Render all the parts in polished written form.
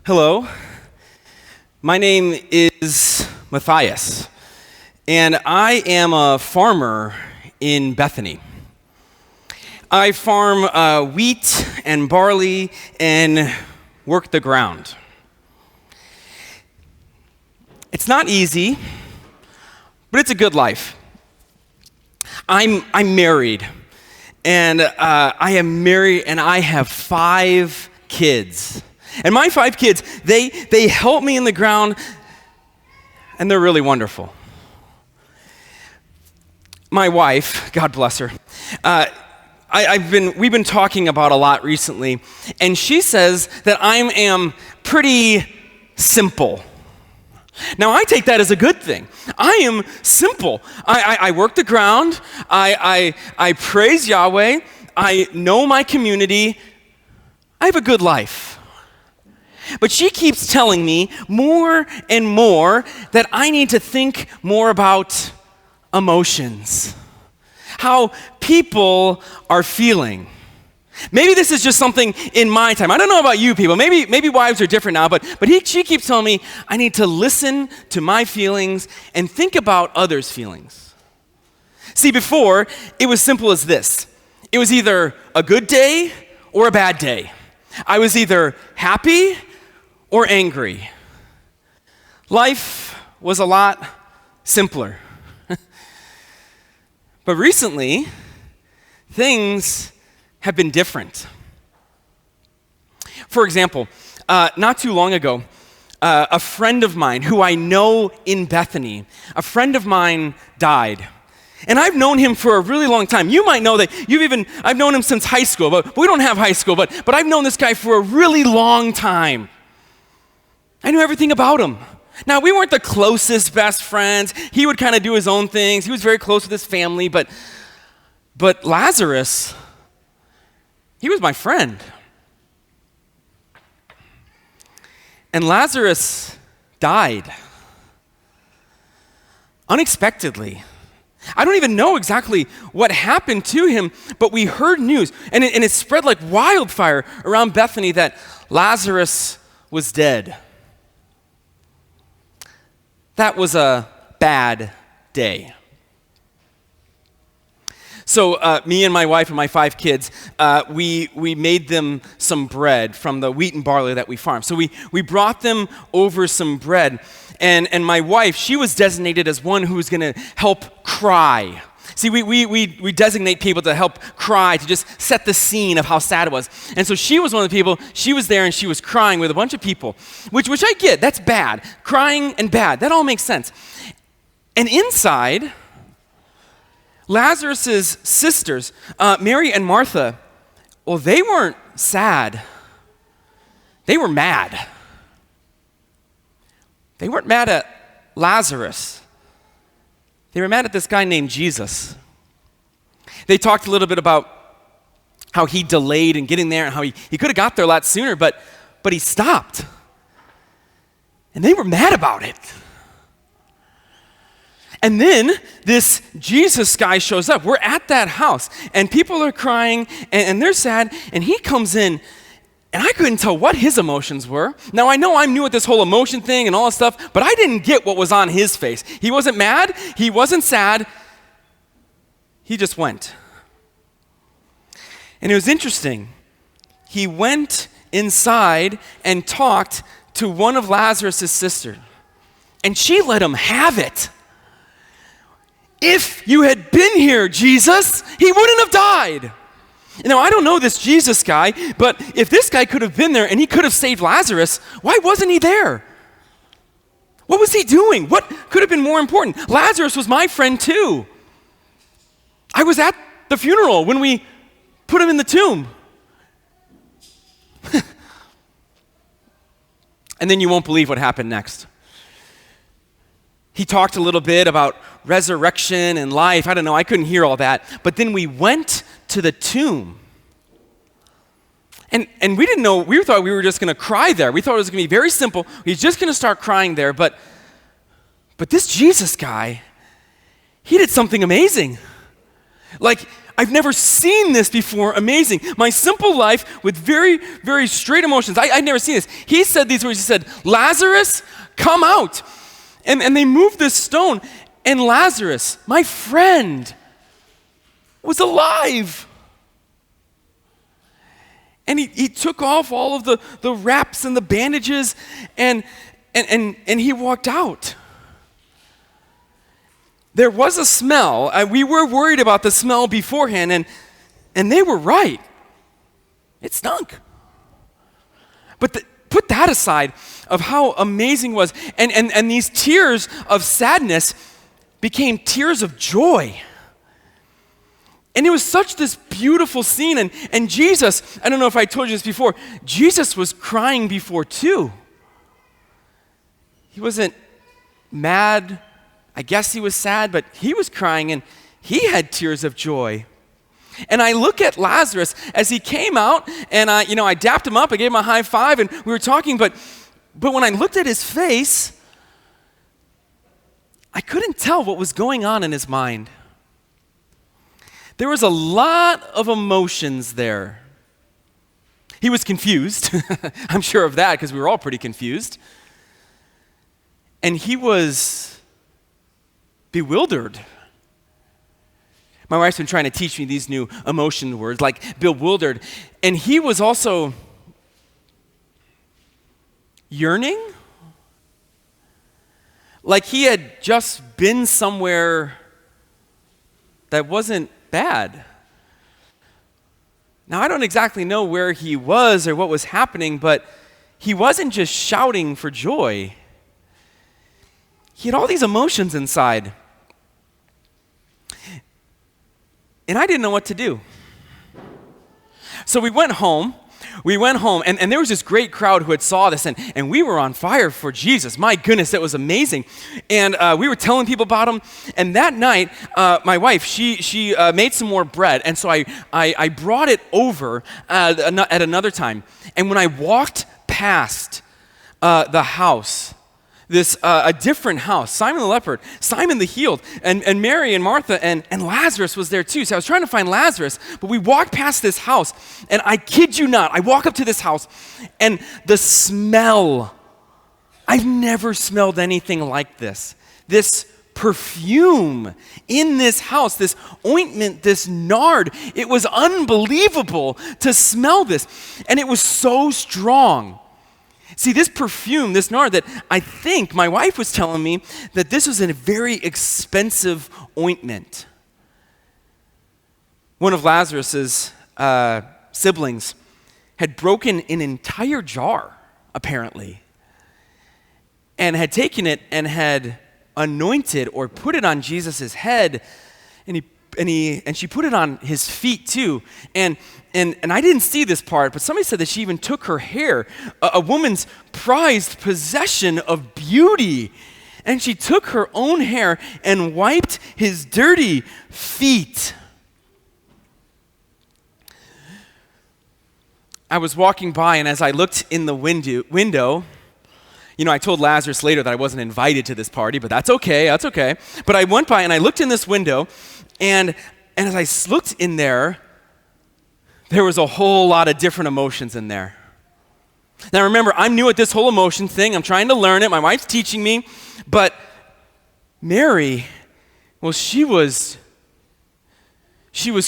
Hello, my name is Matthias, and I am a farmer in Bethany. I farm wheat and barley and work the ground. It's not easy, but it's a good life. I'm married, and I am married, and I have 5 kids. And my 5 kids, they help me in the ground, and they're really wonderful. My wife, God bless her, we've been talking about a lot recently, and she says that I am pretty simple. Now, I take that as a good thing. I am simple. I work the ground. I praise Yahweh. I know my community. I have a good life. But she keeps telling me more and more that I need to think more about emotions, how people are feeling. Maybe this is just something in my time. I don't know about you people. Maybe wives are different now, but she keeps telling me I need to listen to my feelings and think about others' feelings. See, before, it was simple as this. It was either a good day or a bad day. I was either happy or angry. Life was a lot simpler. But recently, things have been different. For example, not too long ago, a friend of mine who I know in Bethany, a friend of mine died. And I've known him for a really long time. You might know that I've known him since high school, but we don't have high school, but I've known this guy for a really long time. I knew everything about him. Now, we weren't the closest best friends. He would kind of do his own things. He was very close with his family, but Lazarus, he was my friend. And Lazarus died unexpectedly. I don't even know exactly what happened to him, but we heard news, and it spread like wildfire around Bethany that Lazarus was dead. That was a bad day. So me and my wife and my 5 kids, we made them some bread from the wheat and barley that we farm. So we brought them over some bread, and my wife, she was designated as one who was going to help cry. See, we designate people to help cry, to just set the scene of how sad it was. And so she was one of the people, she was there and she was crying with a bunch of people, which I get, that's bad. Crying and bad, that all makes sense. And inside, Lazarus' sisters, Mary and Martha, well, they weren't sad. They were mad. They weren't mad at Lazarus. They were mad at this guy named Jesus. They talked a little bit about how he delayed in getting there and how he could have got there a lot sooner, but he stopped. And they were mad about it. And then this Jesus guy shows up. We're at that house, and people are crying, and they're sad, and he comes in, and I couldn't tell what his emotions were. Now, I know I'm new at this whole emotion thing and all that stuff, but I didn't get what was on his face. He wasn't mad. He wasn't sad. He just went. And it was interesting. He went inside and talked to one of Lazarus' sisters, and she let him have it. If you had been here, Jesus, he wouldn't have died. Now, I don't know this Jesus guy, but if this guy could have been there and he could have saved Lazarus, why wasn't he there? What was he doing? What could have been more important? Lazarus was my friend too. I was at the funeral when we put him in the tomb. And then you won't believe what happened next. He talked a little bit about resurrection and life. I don't know, I couldn't hear all that. But then we went to the tomb. And we didn't know, we thought we were just going to cry there. We thought it was going to be very simple. He's just going to start crying there. But this Jesus guy, he did something amazing. Like, I've never seen this before. Amazing. My simple life with very, very straight emotions. I'd never seen this. He said these words. He said, Lazarus, come out. And they moved this stone, and Lazarus, my friend, was alive. And he took off all of the wraps and the bandages, and he walked out. There was a smell. We were worried about the smell beforehand, and they were right. It stunk. But put that aside of how amazing it was. And these tears of sadness became tears of joy. And it was such this beautiful scene. And Jesus, I don't know if I told you this before, Jesus was crying before too. He wasn't mad. I guess he was sad, but he was crying, and he had tears of joy. And I look at Lazarus as he came out, and I dapped him up, I gave him a high five, and we were talking, but when I looked at his face, I couldn't tell what was going on in his mind. There was a lot of emotions there. He was confused. I'm sure of that, because we were all pretty confused. And he was bewildered. My wife's been trying to teach me these new emotion words, like bewildered. And he was also yearning. Like he had just been somewhere that wasn't bad. Now, I don't exactly know where he was or what was happening, but he wasn't just shouting for joy. He had all these emotions inside. And I didn't know what to do. So we went home, and there was this great crowd who had saw this, and we were on fire for Jesus. My goodness, that was amazing. And we were telling people about him. And that night, my wife, she made some more bread, and so I brought it over at another time. And when I walked past the house, a different house, Simon the leper, Simon the healed, and Mary and Martha and Lazarus was there too. So I was trying to find Lazarus, but we walked past this house, and I kid you not, I walk up to this house, and the smell, I've never smelled anything like this. This perfume in this house, this ointment, this nard, it was unbelievable to smell this, and it was so strong. See, this perfume, this nard, that I think my wife was telling me that this was a very expensive ointment. One of Lazarus's siblings had broken an entire jar, apparently, and had taken it and had anointed or put it on Jesus' head, and she put it on his feet too. And I didn't see this part, but somebody said that she even took her hair, a woman's prized possession of beauty, and she took her own hair and wiped his dirty feet. I was walking by, and as I looked in the window, I told Lazarus later that I wasn't invited to this party, but that's okay. But I went by, and I looked in this window, and as I looked in there was a whole lot of different emotions in there. Now remember, I'm new at this whole emotion thing. I'm trying to learn it. My wife's teaching me. But Mary, well, she was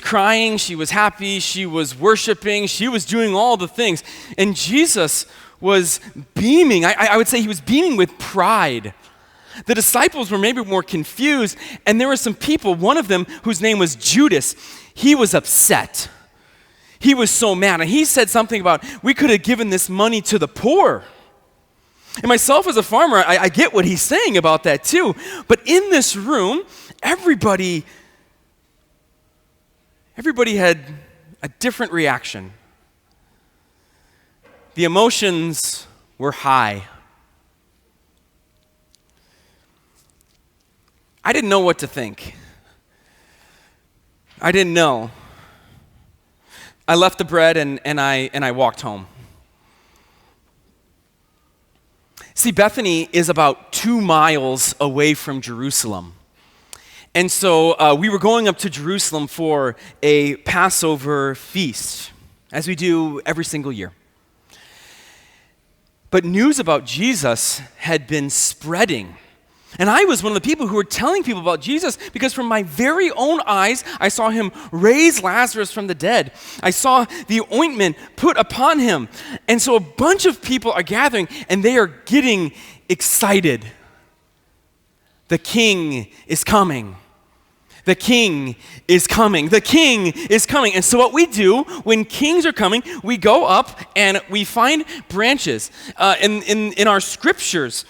crying, she was happy, she was worshiping, she was doing all the things. And Jesus was beaming. I would say he was beaming with pride. The disciples were maybe more confused, and there were some people, one of them whose name was Judas, he was upset. He was so mad, and he said something about, we could have given this money to the poor. And myself as a farmer, I get what he's saying about that too. But in this room, everybody had a different reaction. The emotions were high. I didn't know what to think. I didn't know. I left the bread and I walked home. See, Bethany is about 2 miles away from Jerusalem. And so we were going up to Jerusalem for a Passover feast, as we do every single year. But news about Jesus had been spreading. And I was one of the people who were telling people about Jesus because from my very own eyes, I saw him raise Lazarus from the dead. I saw the ointment put upon him. And so a bunch of people are gathering and they are getting excited. The king is coming. The king is coming. The king is coming. And so what we do when kings are coming, we go up and we find branches. In our scriptures,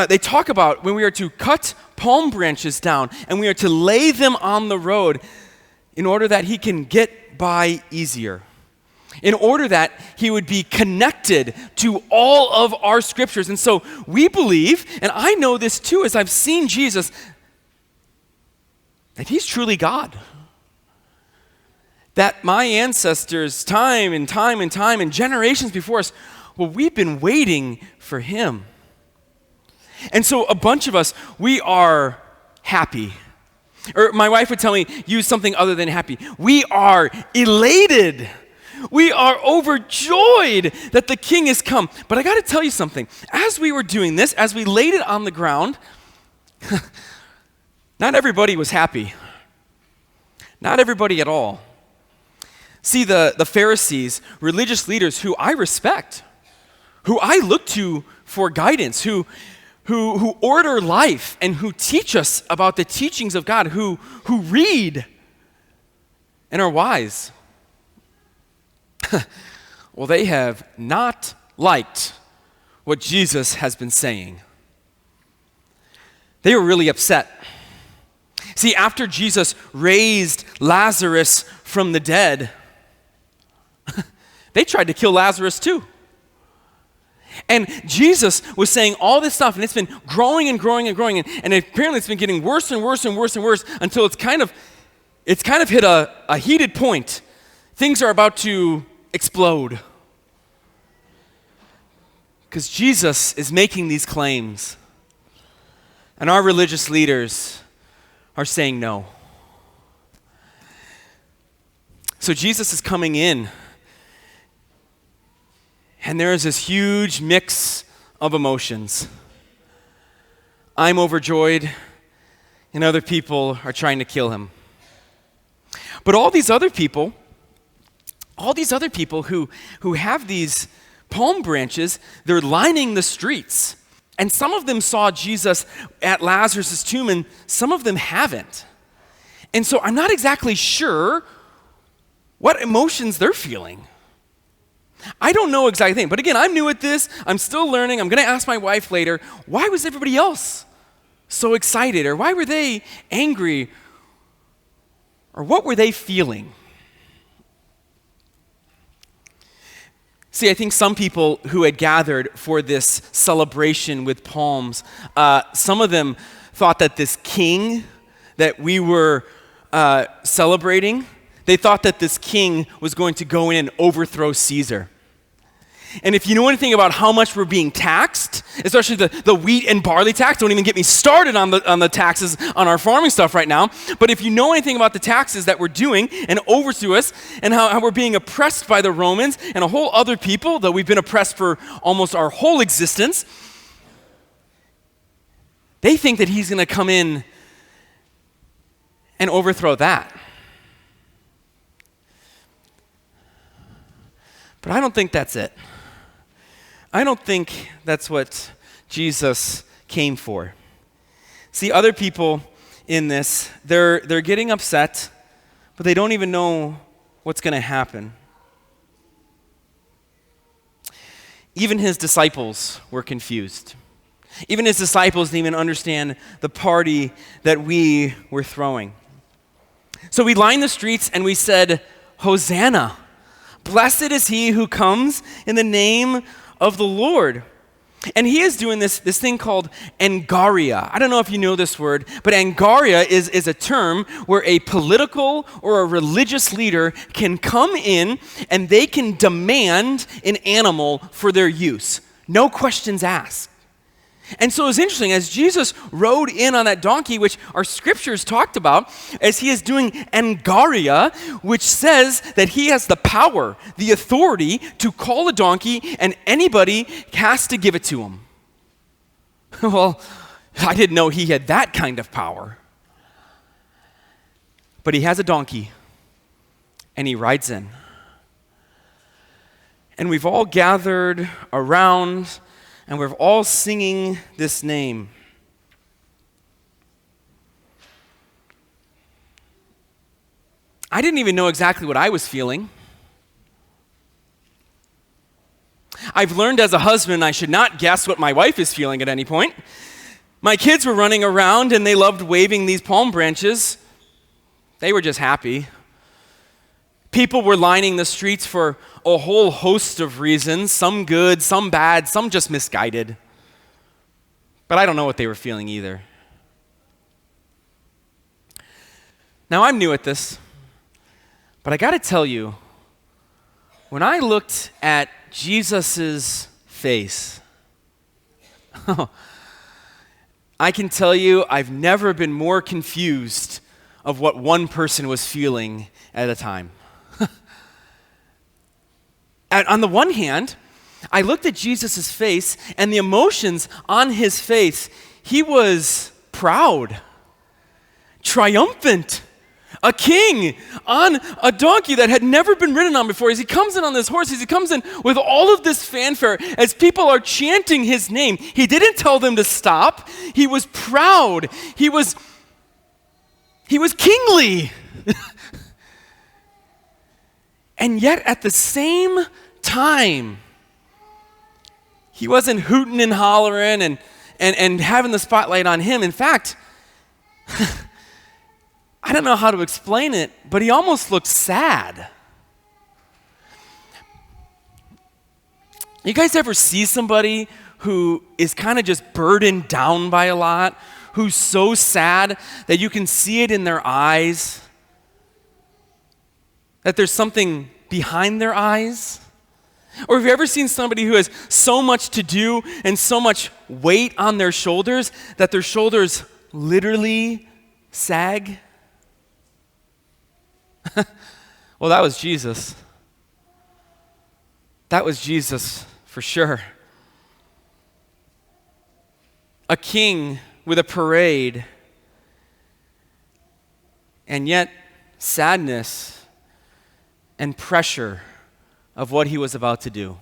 they talk about when we are to cut palm branches down and we are to lay them on the road in order that he can get by easier. In order that he would be connected to all of our scriptures. And so we believe, and I know this too as I've seen Jesus, that he's truly God. That my ancestors, time and time and time and generations before us, well, we've been waiting for him. And so a bunch of us, we are happy. Or my wife would tell me, use something other than happy. We are elated. We are overjoyed that the king has come. But I got to tell you something. As we were doing this, as we laid it on the ground, not everybody was happy. Not everybody at all. See, the Pharisees, religious leaders who I respect, who I look to for guidance, who order life and who teach us about the teachings of God, who read and are wise. Well, they have not liked what Jesus has been saying. They were really upset. See, after Jesus raised Lazarus from the dead, they tried to kill Lazarus too. And Jesus was saying all this stuff, and it's been growing and growing and growing, and apparently it's been getting worse and worse and worse and worse until it's kind of hit a heated point. Things are about to explode. Because Jesus is making these claims, and our religious leaders are saying no. So Jesus is coming in, and there is this huge mix of emotions. I'm overjoyed, and other people are trying to kill him. But all these other people who have these palm branches, they're lining the streets. And some of them saw Jesus at Lazarus' tomb, and some of them haven't. And so I'm not exactly sure what emotions they're feeling. I don't know exactly, but again, I'm new at this. I'm still learning. I'm going to ask my wife later, why was everybody else so excited? Or why were they angry? Or what were they feeling? See, I think some people who had gathered for this celebration with palms, some of them thought that this king that we were celebrating, they thought that this king was going to go in and overthrow Caesar. And if you know anything about how much we're being taxed, especially the wheat and barley tax, don't even get me started on the taxes on our farming stuff right now. But if you know anything about the taxes that we're doing and overthrew us and how we're being oppressed by the Romans and a whole other people, though we've been oppressed for almost our whole existence, they think that he's going to come in and overthrow that. But I don't think that's it. I don't think that's what Jesus came for. See, other people in this, they're getting upset, but they don't even know what's going to happen. Even his disciples were confused. Even his disciples didn't even understand the party that we were throwing. So we lined the streets and we said, Hosanna. Blessed is he who comes in the name of the Lord. And he is doing this thing called angaria. I don't know if you know this word, but angaria is a term where a political or a religious leader can come in and they can demand an animal for their use. No questions asked. And so it's interesting, as Jesus rode in on that donkey, which our scriptures talked about, as he is doing Angaria, which says that he has the power, the authority to call a donkey, and anybody has to give it to him. Well, I didn't know he had that kind of power. But he has a donkey, and he rides in. And we've all gathered around, and we're all singing this name. I didn't even know exactly what I was feeling. I've learned as a husband I should not guess what my wife is feeling at any point. My kids were running around and they loved waving these palm branches. They were just happy. People were lining the streets for a whole host of reasons, some good, some bad, some just misguided. But I don't know what they were feeling either. Now, I'm new at this, but I got to tell you, when I looked at Jesus' face, I can tell you I've never been more confused of what one person was feeling at a time. On the one hand, I looked at Jesus' face and the emotions on his face. He was proud, triumphant, a king on a donkey that had never been ridden on before. As he comes in on this horse, as he comes in with all of this fanfare, as people are chanting his name, he didn't tell them to stop. He was proud. He was kingly. And yet at the same time, he wasn't hooting and hollering and having the spotlight on him. In fact, I don't know how to explain it, but he almost looked sad. You guys ever see somebody who is kind of just burdened down by a lot, who's so sad that you can see it in their eyes, that there's something behind their eyes? Or have you ever seen somebody who has so much to do and so much weight on their shoulders that their shoulders literally sag? Well, that was Jesus. That was Jesus for sure. A king with a parade, and yet sadness and pressure of what he was about to do.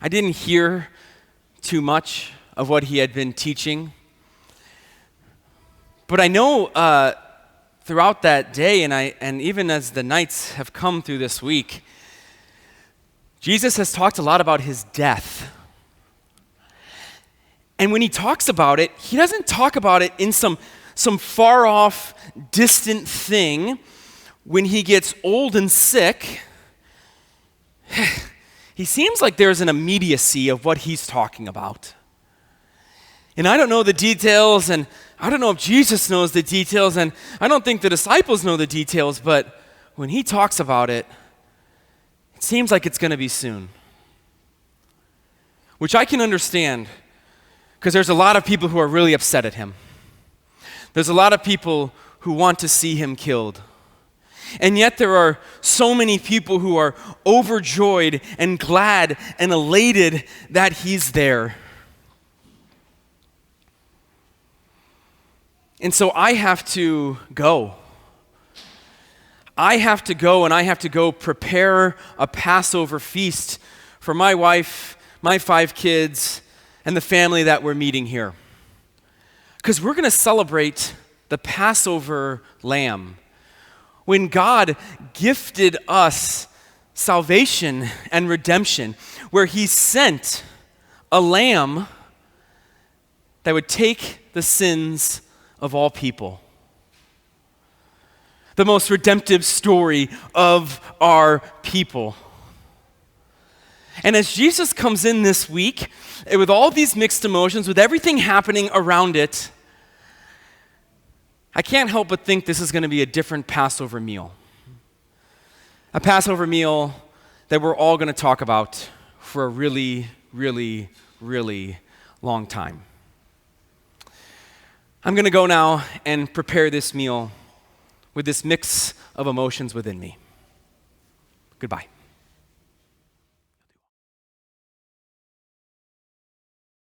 I didn't hear too much of what he had been teaching, but I know throughout that day, and even as the nights have come through this week, Jesus has talked a lot about his death. And when he talks about it, he doesn't talk about it in some far off, distant thing. When he gets old and sick, he seems like there's an immediacy of what he's talking about. And I don't know the details, and I don't know if Jesus knows the details, and I don't think the disciples know the details, but when he talks about it, it seems like it's going to be soon. Which I can understand, because there's a lot of people who are really upset at him. There's a lot of people who want to see him killed. And yet there are so many people who are overjoyed and glad and elated that he's there. And so I have to go. I have to go, and I have to go prepare a Passover feast for my wife, my 5 kids, and the family that we're meeting here. Because we're going to celebrate the Passover lamb. When God gifted us salvation and redemption, where he sent a lamb that would take the sins of all people. The most redemptive story of our people. And as Jesus comes in this week, with all these mixed emotions, with everything happening around it, I can't help but think this is going to be a different Passover meal. A Passover meal that we're all going to talk about for a really, really, really long time. I'm going to go now and prepare this meal with this mix of emotions within me. Goodbye.